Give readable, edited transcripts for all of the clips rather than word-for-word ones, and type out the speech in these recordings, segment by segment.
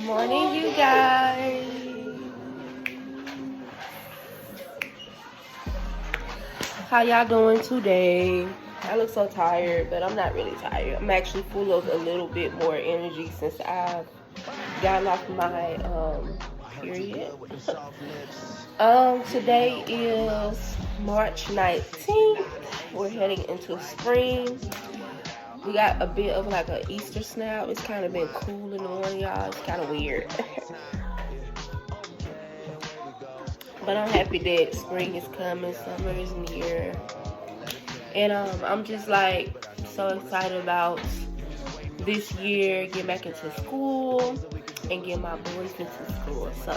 Morning, you guys. How y'all doing today? I look so tired, but I'm not really tired. I'm actually full of a little bit more energy since I've gotten off my period. Today is March 19th. We're heading into spring. We got a bit of like an Easter snap. It's kind of been cool in the morning, y'all. It's kind of weird. But I'm happy that spring is coming, summer is near. And I'm just like so excited about this year, getting back into school and getting my boys into school. So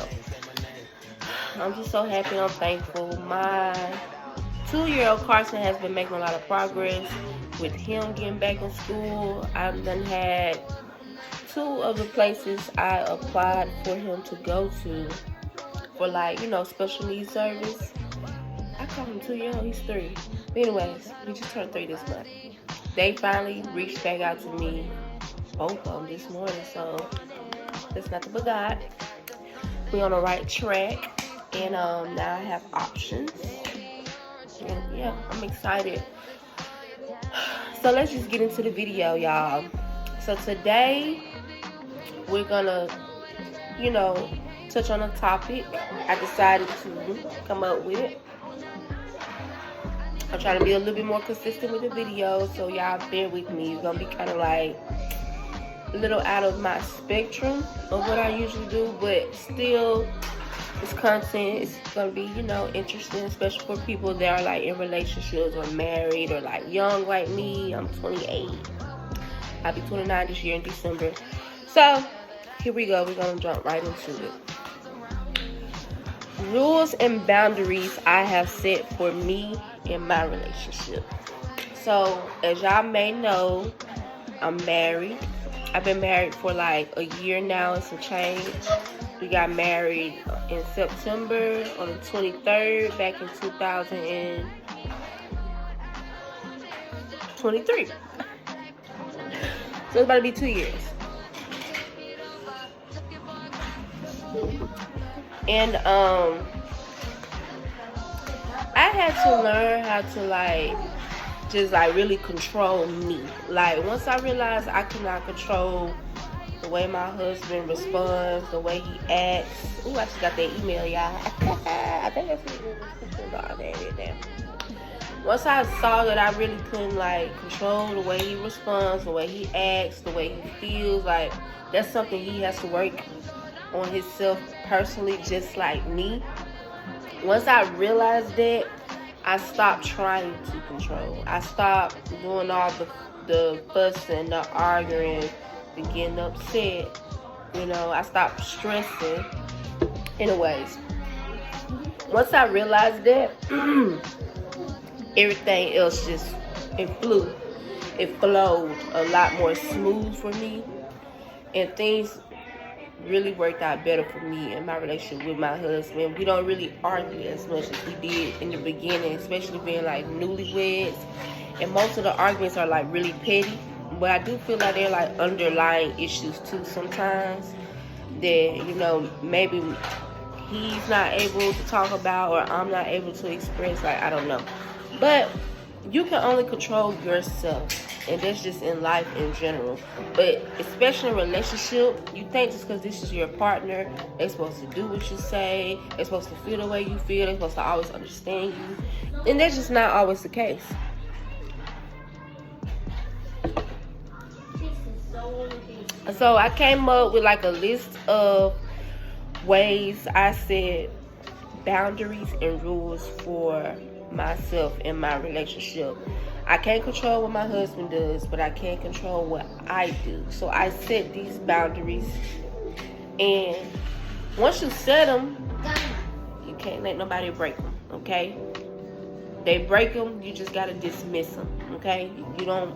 I'm just so happy, I'm thankful. My 2-year-old Carson has been making a lot of progress with him getting back in school. I've done had 2 of the places I applied for him to go to for, like, you know, special needs service. I call him 2-year-old, he's 3. But anyways, he just turned 3 this month. They finally reached back out to me, both of them, this morning, so that's nothing but God. We're on the right track, and now I have options. And yeah, I'm excited. So let's just get into the video, y'all. So today we're gonna, you know, touch on a topic I decided to come up with. I'm trying to be a little bit more consistent with the video, so y'all bear with me. It's gonna be kind of like a little out of my spectrum of what I usually do, but still this content is gonna be, you know, interesting, especially for people that are like in relationships or married or like young like me. I'm 28. I'll be 29 this year in December. So here we go. We're gonna jump right into it. Rules and boundaries I have set for me in my relationship. So as y'all may know, I'm married. I've been married for like a year now and some change. We got married in September on the 23rd back in 2023. So it's about to be 2 years. And I had to learn how to like just like really control me. Like once I realized I could not control the way my husband responds, the way he acts. Ooh, I just got that email, y'all. I think that's it. Once I saw that I really couldn't like control the way he responds, the way he acts, the way he feels, like that's something he has to work on himself personally, just like me. Once I realized that, I stopped trying to control. I stopped doing all the fussing, the arguing, the getting upset. You know, I stopped stressing. Anyways, once I realized that, everything else just, it flowed a lot more smooth for me. And things really worked out better for me in my relationship with my husband. We don't really argue as much as we did in the beginning, especially being like newlyweds. And most of the arguments are like really petty, but I do feel like they're like underlying issues too sometimes that, you know, maybe he's not able to talk about or I'm not able to express. Like, I don't know. But you can only control yourself. And that's just in life in general. But especially in a relationship, you think just because this is your partner, they're supposed to do what you say, they're supposed to feel the way you feel, they're supposed to always understand you. And that's just not always the case. So I came up with like a list of ways I set boundaries and rules for myself in my relationship. I can't control what my husband does, but I can control what I do. So I set these boundaries, and once you set them, you can't let nobody break them, okay? They break them, you just gotta dismiss them, okay? You don't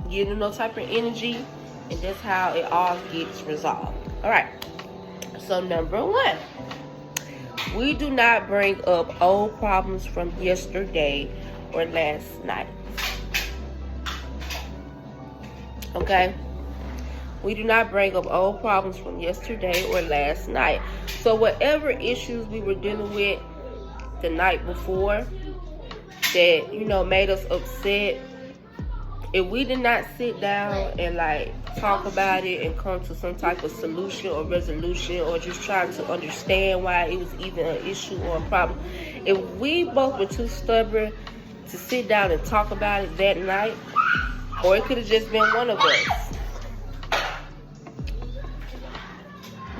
give them no type of energy, and that's how it all gets resolved. All right, so number 1, we do not bring up old problems from yesterday or last night. Okay? We do not bring up old problems from yesterday or last night. So whatever issues we were dealing with the night before that, you know, made us upset, if we did not sit down and like talk about it and come to some type of solution or resolution, or just try to understand why it was even an issue or a problem, if we both were too stubborn to sit down and talk about it that night, or it could have just been one of us,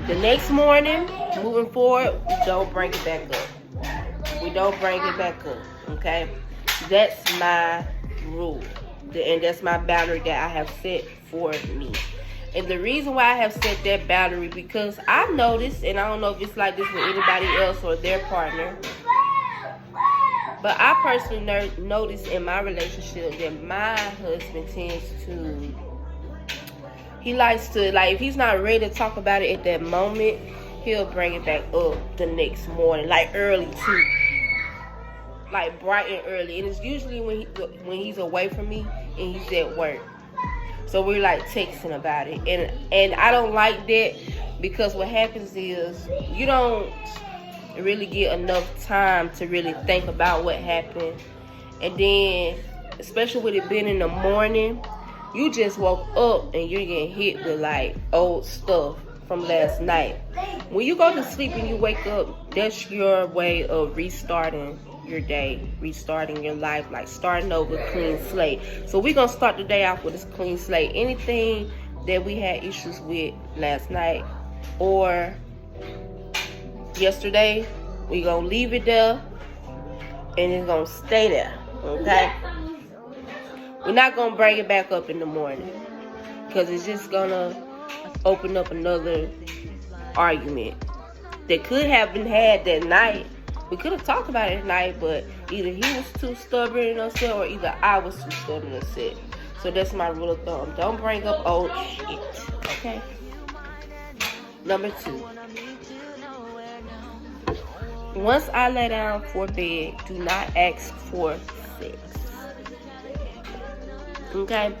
the next morning, moving forward, we don't bring it back up. We don't bring it back up, okay? That's my rule. And that's my boundary that I have set for me. And the reason why I have set that boundary, because I've noticed, and I don't know if it's like this with anybody else or their partner, but I personally noticed in my relationship that my husband tends to, he likes to, like, if he's not ready to talk about it at that moment, he'll bring it back up the next morning, like early too, like bright and early. And it's usually when he's away from me and he's at work. So we're like texting about it, and I don't like that, because what happens is you don't really get enough time to really think about what happened, and then especially with it being in the morning, you just woke up and you're getting hit with like old stuff from last night. When you go to sleep and you wake up, that's your way of restarting your day, restarting your life, like starting over, clean slate. So we're gonna start the day off with this clean slate. Anything that we had issues with last night or yesterday, we're gonna leave it there and it's gonna stay there, okay? We're not gonna bring it back up in the morning, because it's just gonna open up another argument that could have been had that night. We could have talked about it at night, but either he was too stubborn and upset, or either I was too stubborn and upset. So that's my rule of thumb. Don't bring up old shit, okay? Number 2. Once I lay down for bed, do not ask for sex. Okay?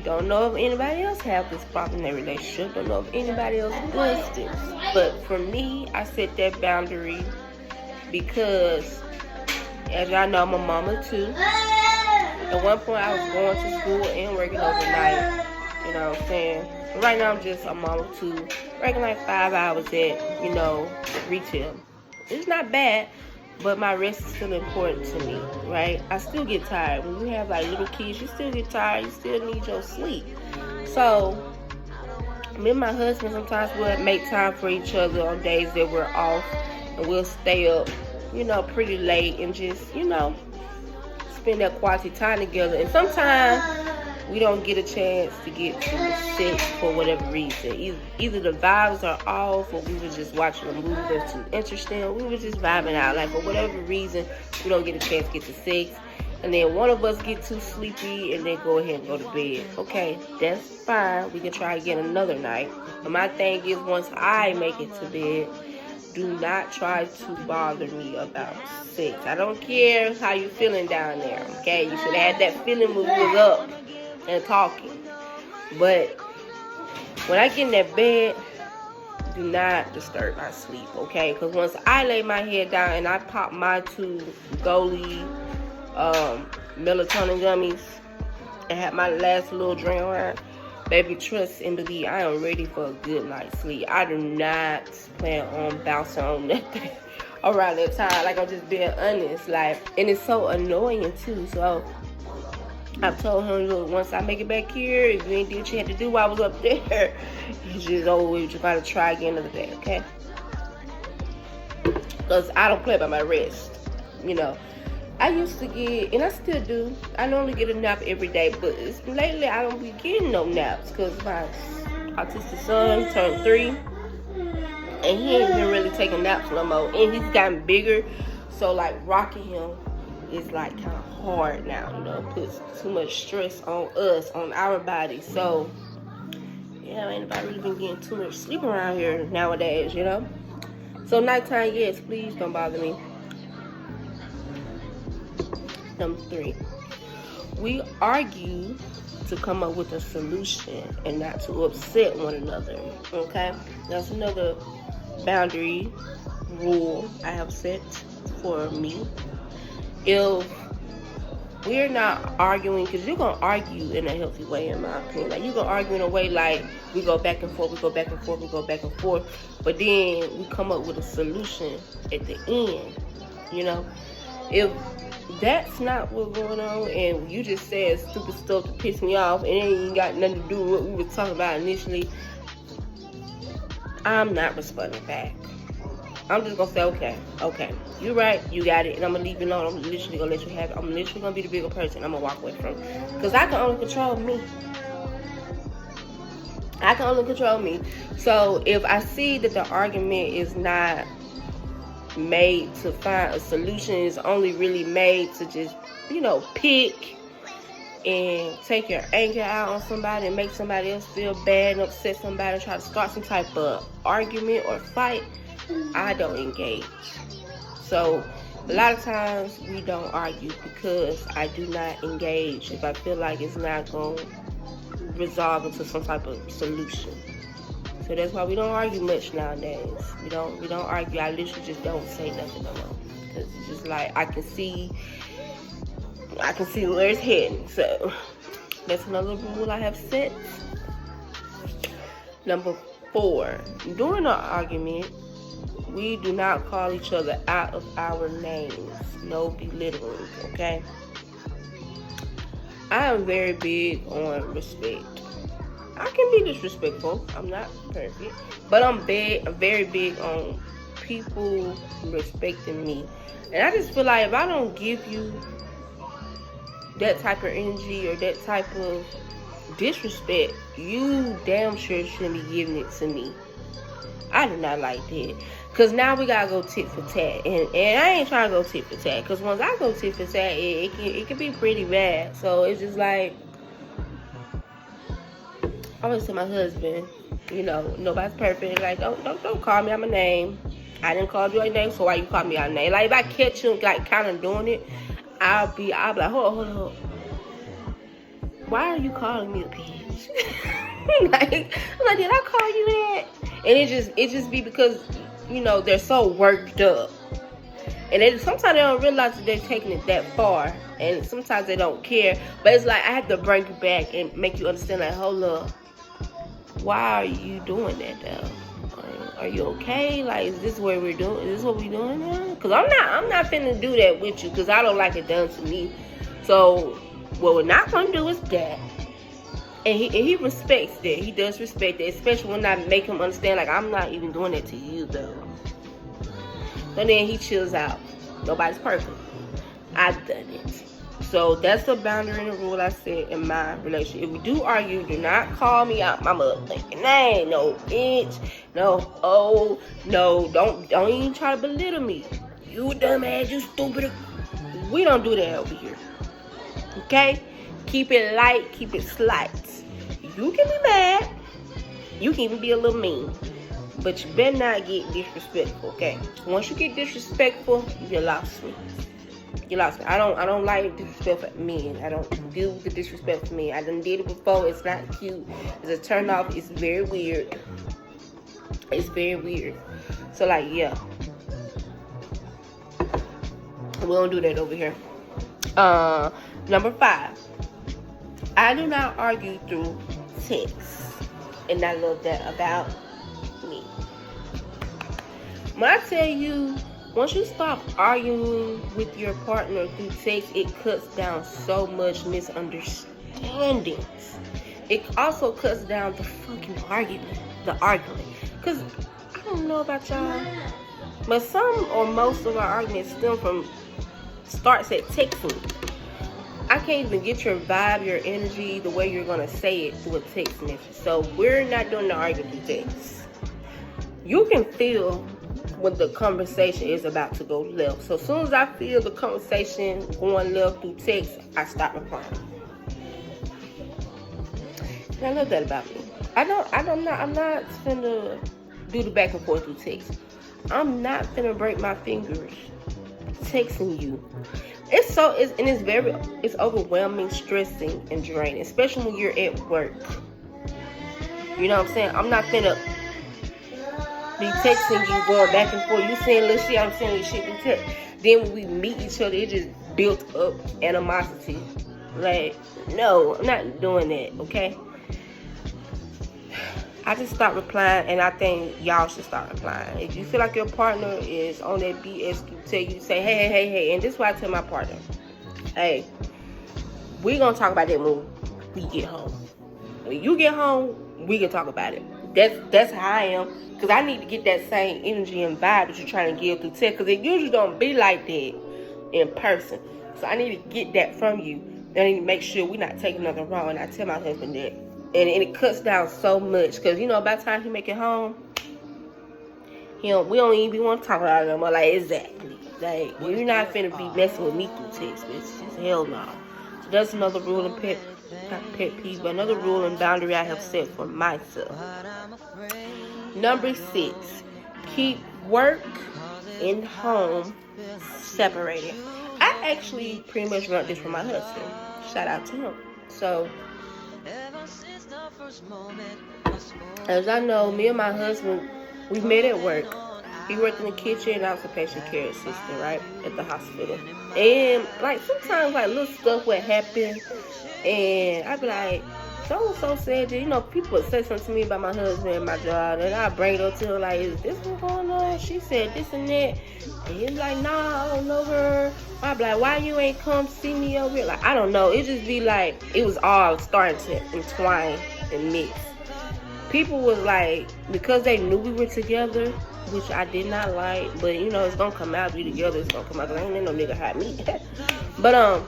Don't know if anybody else have this problem in their relationship. Don't know if anybody else does this. But for me, I set that boundary because, as y'all know, I'm a mama too. At one point, I was going to school and working overnight. You know what I'm saying? But right now, I'm just a mama too. Working like 5 hours at, you know, retail. It's not bad, but my rest is still important to me, right? I still get tired. When you have like little kids, you still get tired. You still need your sleep. So me and my husband sometimes we'll make time for each other on days that we're off, and we'll stay up, you know, pretty late and just, you know, spend that quality time together. And sometimes we don't get a chance to get to the sex for whatever reason. Either the vibes are off, or we were just watching a movie that's too interesting, or we were just vibing out. Like, for whatever reason, we don't get a chance to get to sex. And then one of us get too sleepy and then go ahead and go to bed. Okay, that's fine. We can try again another night. But my thing is, once I make it to bed, do not try to bother me about sex. I don't care how you feeling down there, okay? You should have had that feeling when we was up and talking. But when I get in that bed, do not disturb my sleep, okay? Because once I lay my head down and I pop my 2 Goli melatonin gummies and have my last little drink around, baby, trust and believe, I am ready for a good night's sleep. I do not plan on bouncing on nothing around that time. Like, I'm just being honest. Like, and it's so annoying too. So I've told him, look, once I make it back here, if you ain't did what you had to do while I was up there, it's just over with. You're about to try again another day, okay? Because I don't play by my rest, you know. I used to get, and I still do, I normally get a nap every day, but lately I don't be getting no naps because my autistic son turned 3, and he ain't been really taking naps no more, and he's gotten bigger, so like rocking him is like kind of hard now, you know, puts too much stress on us, on our body. So yeah, ain't nobody really been getting too much sleep around here nowadays, you know. So nighttime, yes, please don't bother me. Number 3, we argue to come up with a solution and not to upset one another. Okay, that's another boundary rule I have set for me. If we're not arguing, because you're gonna argue in a healthy way, in my opinion. Like, you're gonna argue in a way like we go back and forth, we go back and forth, we go back and forth, but then we come up with a solution at the end. You know, if that's not what's going on, and you just said stupid stuff to piss me off, and it ain't got nothing to do with what we were talking about initially, I'm not responding back. I'm just gonna say, okay, you're right, you got it, and I'm gonna leave it alone. I'm literally gonna let you have it. I'm literally gonna be the bigger person. I'm gonna walk away from it, because I can only control me. I can only control me. So if I see that the argument is not made to find a solution, is only really made to just, you know, pick and take your anger out on somebody and make somebody else feel bad and upset somebody and try to start some type of argument or fight, I don't engage. So a lot of times we don't argue because I do not engage if I feel like it's not going to resolve into some type of solution. So that's why we don't argue much nowadays. We don't argue. I literally just don't say nothing no more, because it's just like I can see where it's heading. So that's another rule I have set. Number 4, during an argument, we do not call each other out of our names. No belittling, okay? I am very big on respect. I can be disrespectful. I'm not perfect, but I'm very big on people respecting me. And I just feel like if I don't give you that type of energy or that type of disrespect, you damn sure shouldn't be giving it to me. I do not like that. Because now we gotta go tit for tat. And I ain't trying to go tit for tat. Because once I go tit for tat, it can be pretty bad. So it's just like, I always tell my husband, you know, nobody's perfect. Like, don't call me out my name. I didn't call you your name, so why you call me out name? Like, if I catch you like kind of doing it, I'll be like, hold on. Why are you calling me a bitch? like, did I call you that? And it just be because, you know, they're so worked up. And sometimes they don't realize that they're taking it that far. And sometimes they don't care. But it's like, I have to bring you back and make you understand, like, hold up. Why are you doing that, though? Are you okay? Like, is this what we're doing? Is this what we're doing now? Because I'm not finna do that with you, because I don't like it done to me. So what we're not gonna do is that. And he respects that. He does respect that, especially when I make him understand, like, I'm not even doing that to you, though. So then he chills out. Nobody's perfect. I've done it. So that's a boundary and a rule I set in my relationship. If we do argue, do not call me out my motherfucking name. No bitch. No, don't even try to belittle me. You dumbass, you stupid. We don't do that over here. Okay? Keep it light, keep it slight. You can be mad. You can even be a little mean. But you better not get disrespectful, okay? Once you get disrespectful, you lost me. You lost me. I don't like disrespect for men. I don't deal with the disrespect for men. I done did it before. It's not cute. It's a turn off. It's very weird. It's very weird. So, like, yeah. We don't do that over here. Number 5. I do not argue through text. And I love that about me. When I tell you, once you stop arguing with your partner through text, it cuts down so much misunderstandings. It also cuts down the fucking arguing. Because I don't know about y'all, but some or most of our arguments starts at texting. I can't even get your vibe, your energy, the way you're going to say it through a text message. So we're not doing the argument through text. You can feel when the conversation is about to go left. So as soon as I feel the conversation going left through text, I stop replying. And I love that about me. I'm not finna do the back and forth through text. I'm not finna break my fingers texting you. It's overwhelming, stressing, and draining, especially when you're at work. You know what I'm saying? I'm not finna be texting you, going back and forth. You saying little shit, I'm saying little shit. Then when we meet each other, it just built up animosity. Like, no, I'm not doing that, okay? I just stopped replying, and I think y'all should start replying. If you feel like your partner is on that BS, tell you, say, hey, and this is what I tell my partner. Hey, we gonna talk about that when we get home. When you get home, we can talk about it. That's how I am, because I need to get that same energy and vibe that you're trying to give through text, because it usually don't be like that in person. So I need to get that from you. I need to make sure we're not taking nothing wrong, and I tell my husband that. And it cuts down so much, because, you know, by the time he make it home, we don't even want to talk about it no more. Like, exactly. Like, you're not finna be messing with me through text, bitch. Just hell no. So that's another rule and pet peeve, but another rule and boundary I have set for myself. Number 6, keep work and home separated. I actually pretty much learned this from my husband. Shout out to him. So, as I know, me and my husband, we met at work. He worked in the kitchen, and I was a patient care assistant, right, at the hospital. And, like, sometimes, like, little stuff would happen, and I'd be like, so said that, you know, people would say something to me about my husband and my job, and I'd bring it up to her, like, is this what's going on? She said this and that, and he's like, nah, I don't know her. I'd be like, why you ain't come see me over here? Like, I don't know. It just be like, it was all starting to entwine and mix. People was like, because they knew we were together, which I did not like, but, you know, it's gonna come out, we together, it's gonna come out, because ain't no nigga hide me. But,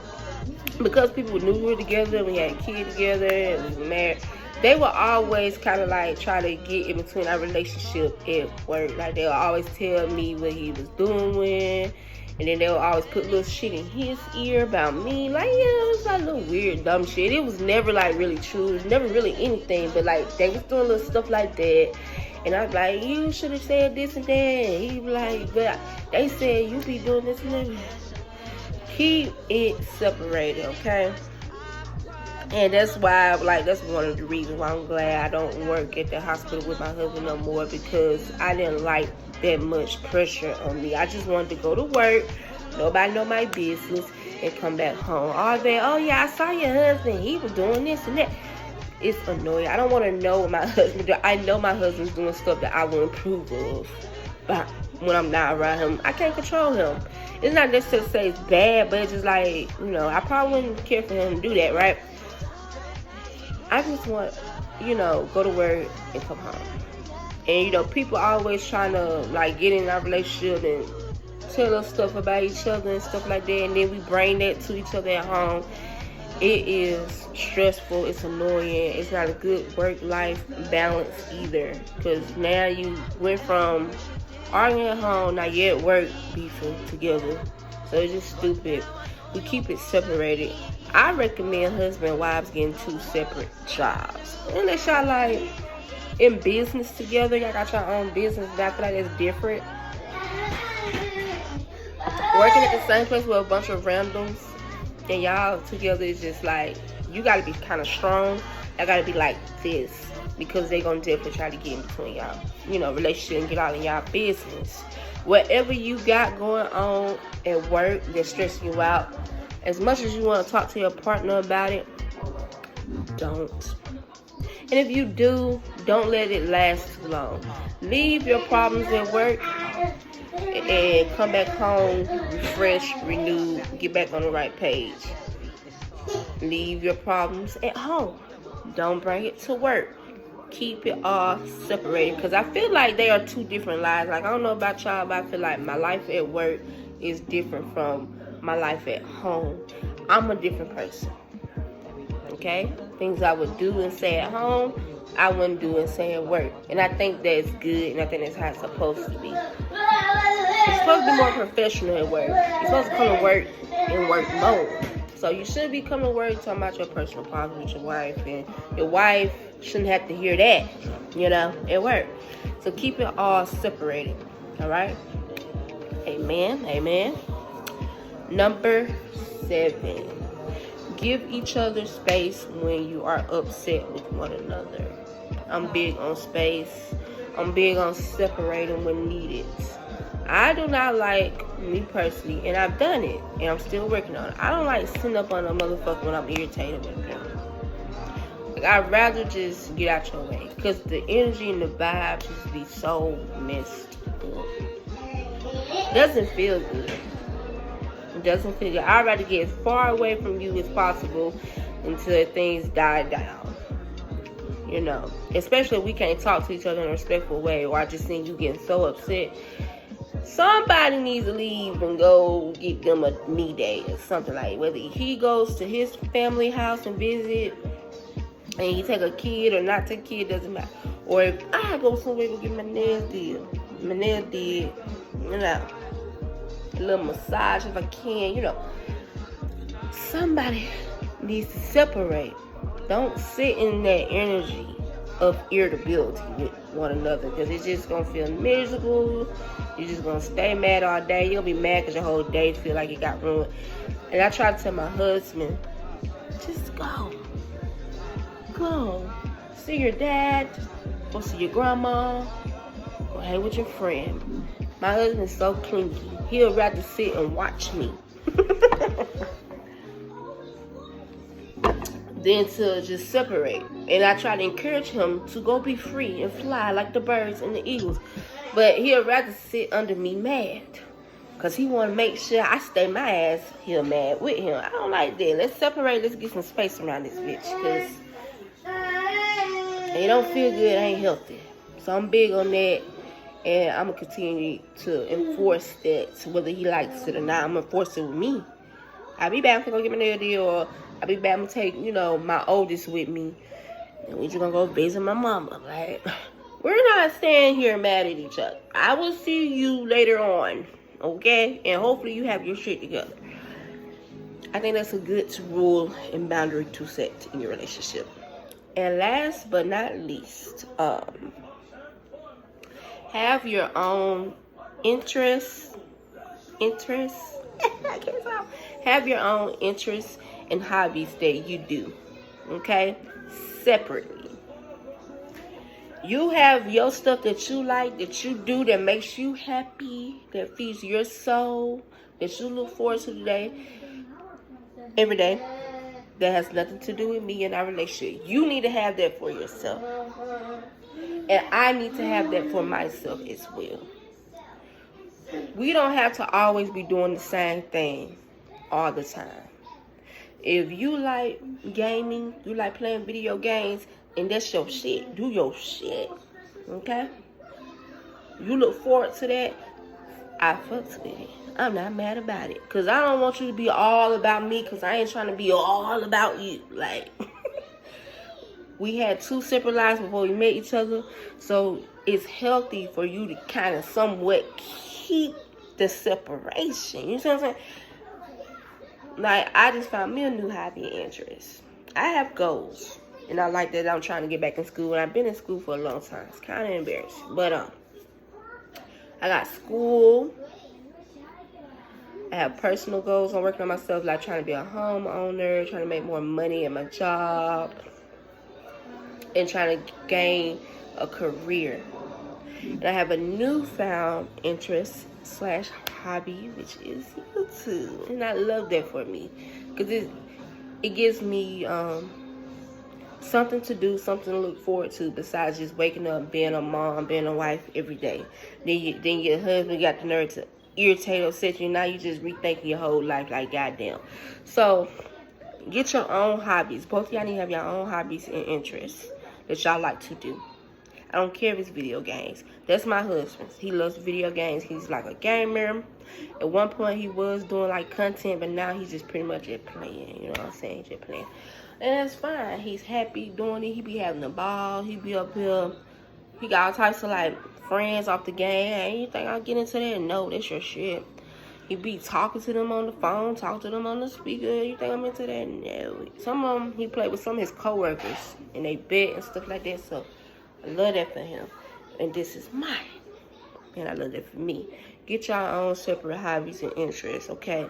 because people knew we were together, we had a kid together, and we were married, they would always kind of like try to get in between our relationship at work. Like, they would always tell me what he was doing, and then they would always put little shit in his ear about me. Like, yeah, it was like little weird, dumb shit. It was never like really true. It was never really anything, but like they was doing little stuff like that. And I was like, you should have said this and that. And he was like, but they said you be doing this and that. Keep it separated, okay? And that's why, like, that's one of the reasons why I'm glad I don't work at the hospital with my husband no more, because I didn't like that much pressure on me. I just wanted to go to work, nobody know my business, and come back home. All day, oh yeah, I saw your husband, he was doing this and that. It's annoying. I don't want to know what my husband do. I know my husband's doing stuff that I will approve of, but when I'm not around him, I can't control him. It's not necessarily to say it's bad, but it's just like, you know, I probably wouldn't care for him to do that, right? I just want, you know, go to work and come home. And, you know, people always trying to, like, get in our relationship and tell us stuff about each other and stuff like that, and then we bring that to each other at home. It is stressful. It's annoying. It's not a good work-life balance either, because now you went from arguing at home, now you're at work beefing together. So it's just stupid. We keep it separated. I recommend husband and wives getting 2 separate jobs. Unless y'all like in business together, y'all got your own business, but I feel like it's different. Working at the same place with a bunch of randoms and y'all together is just like, you gotta be kind of strong. Y'all gotta be like this, because they gonna definitely try to get in between y'all, you know, relationship, and get all in y'all business. Whatever you got going on at work that's stressing you out, as much as you want to talk to your partner about it, don't. And if you do, don't let it last too long. Leave your problems at work and come back home refreshed, renewed, get back on the right page. Leave your problems at home. Don't bring it to work. Keep it all separated, because I feel like they are 2 different lives. Like, I don't know about y'all, but I feel like my life at work is different from my life at home. I'm a different person, okay? Things I would do and say at home, I wouldn't do and say at work. And I think that's good, and I think that's how it's supposed to be. You're supposed to be more professional at work. You're supposed to come to work in work mode. So you should be coming to work talking about your personal problems with your wife, and your wife shouldn't have to hear that, you know, at work. So keep it all separated, all right? Amen, amen. Number 7, give each other space when you are upset with one another. I'm big on space. I'm big on separating when needed. I do not like, me personally, and I've done it, and I'm still working on it. I don't like sitting up on a motherfucker when I'm irritated with them. Like, I'd rather just get out your way, because the energy and the vibe just be so messed up. It doesn't feel good. It doesn't feel good. I'd rather get as far away from you as possible until things die down. You know, especially if we can't talk to each other in a respectful way, or I just seen you getting so upset. Somebody needs to leave and go get them a me day or something, like whether he goes to his family house and visit and he take a kid or not take a kid, doesn't matter. Or if I go somewhere to get my nails did, you know, a little massage if I can, you know. Somebody needs to separate. Don't sit in that energy of irritability with one another, because it's just gonna feel miserable. You're just gonna stay mad all day. You'll be mad because your whole day feel like it got ruined. And I try to tell my husband, just go see your dad, go see your grandma, go hang with your friend. My husband's so clingy. He'll rather sit and watch me than to just separate. And I try to encourage him to go be free and fly like the birds and the eagles. But he'll rather sit under me mad, because he want to make sure I stay my ass here mad with him. I don't like that. Let's separate. Let's get some space around this bitch, because it don't feel good. It ain't healthy. So I'm big on that. And I'm going to continue to enforce that, whether he likes it or not. I'm going to enforce it with me. I'll be back. I'm going to get my nail deal, or I'll be back. I'm going to take, my oldest with me. And we're just going to go visit my mama. Like, we're not staying here mad at each other. I will see you later on, okay? And hopefully you have your shit together. I think that's a good rule and boundary to set in your relationship. And last but not least, have your own interests. I can't talk. Have your own interests and hobbies that you do, okay? Separately. You have your stuff that you like, that you do, that makes you happy, that feeds your soul, that you look forward to every day, that has nothing to do with me and our relationship. You need to have that for yourself. And I need to have that for myself as well. We don't have to always be doing the same thing all the time. If you like gaming, you like playing video games, and that's your shit, do your shit. Okay? You look forward to that, I fucks with it. I'm not mad about it. Because I don't want you to be all about me, because I ain't trying to be all about you. Like, we had 2 separate lives before we met each other. So it's healthy for you to kind of somewhat keep the separation. You see what I'm saying? Like, I just found me a new hobby and interest. I have goals. And I like that I'm trying to get back in school. And I've been in school for a long time. It's kind of embarrassing. But I got school. I have personal goals. I'm working on myself, like trying to be a homeowner, trying to make more money at my job, and trying to gain a career. And I have a newfound interest / hobby, which is YouTube. And I love that for me, because it gives me something to do, something to look forward to, besides just waking up, being a mom, being a wife every day. Then your husband got the nerve to irritate or upset you. Now you just rethinking your whole life, like goddamn. So get your own hobbies. Both of y'all need to have your own hobbies and interests that y'all like to do. I don't care if it's video games. That's my husband. He loves video games. He's like a gamer. At one point he was doing like content, but now he's just pretty much just playing. You know what I'm saying? Just playing. And that's fine. He's happy doing it. He be having a ball. He be up here. He got all types of like friends off the game. Hey, you think I'll get into that? No, that's your shit. He be talking to them on the phone, talking to them on the speaker. You think I'm into that? No. Some of them, he played with some of his coworkers, and they bet and stuff like that. So I love that for him. And this is mine. And I love that for me. Get your own separate hobbies and interests, okay?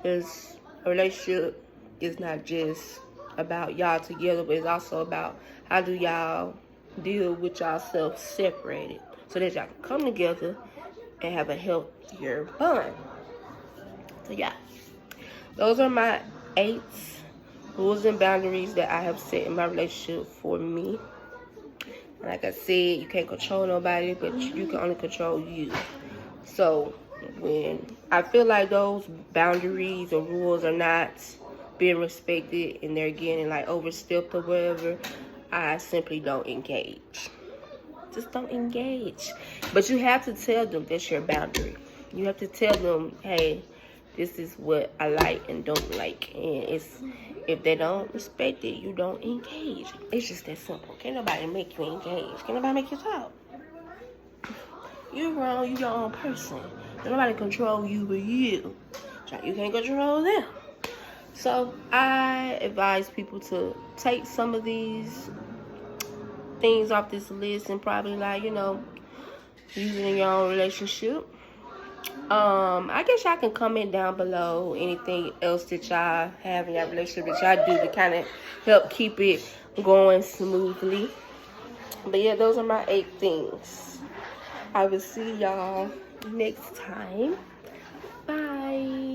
Because a relationship is not just about y'all together, but it's also about how do y'all deal with yourself separated so that y'all can come together and have a healthier bond. So yeah, those are my 8 rules and boundaries that I have set in my relationship for me. Like I said, you can't control nobody, but you can only control you. So when I feel like those boundaries or rules are not being respected and they're getting like overstepped or whatever, I simply don't engage. Just don't engage. But you have to tell them that's your boundary. You have to tell them, hey, this is what I like and don't like. And if they don't respect it, you don't engage. It's just that simple. Can't nobody make you engage. Can't nobody make you talk. You're wrong. You're your own person. Can't nobody control you but you. You can't control them. So I advise people to take some of these things off this list and probably like, use it in your own relationship. I guess y'all can comment down below anything else that y'all have in your relationship that y'all do to kind of help keep it going smoothly. But yeah, those are my 8 things. I will see y'all next time. Bye.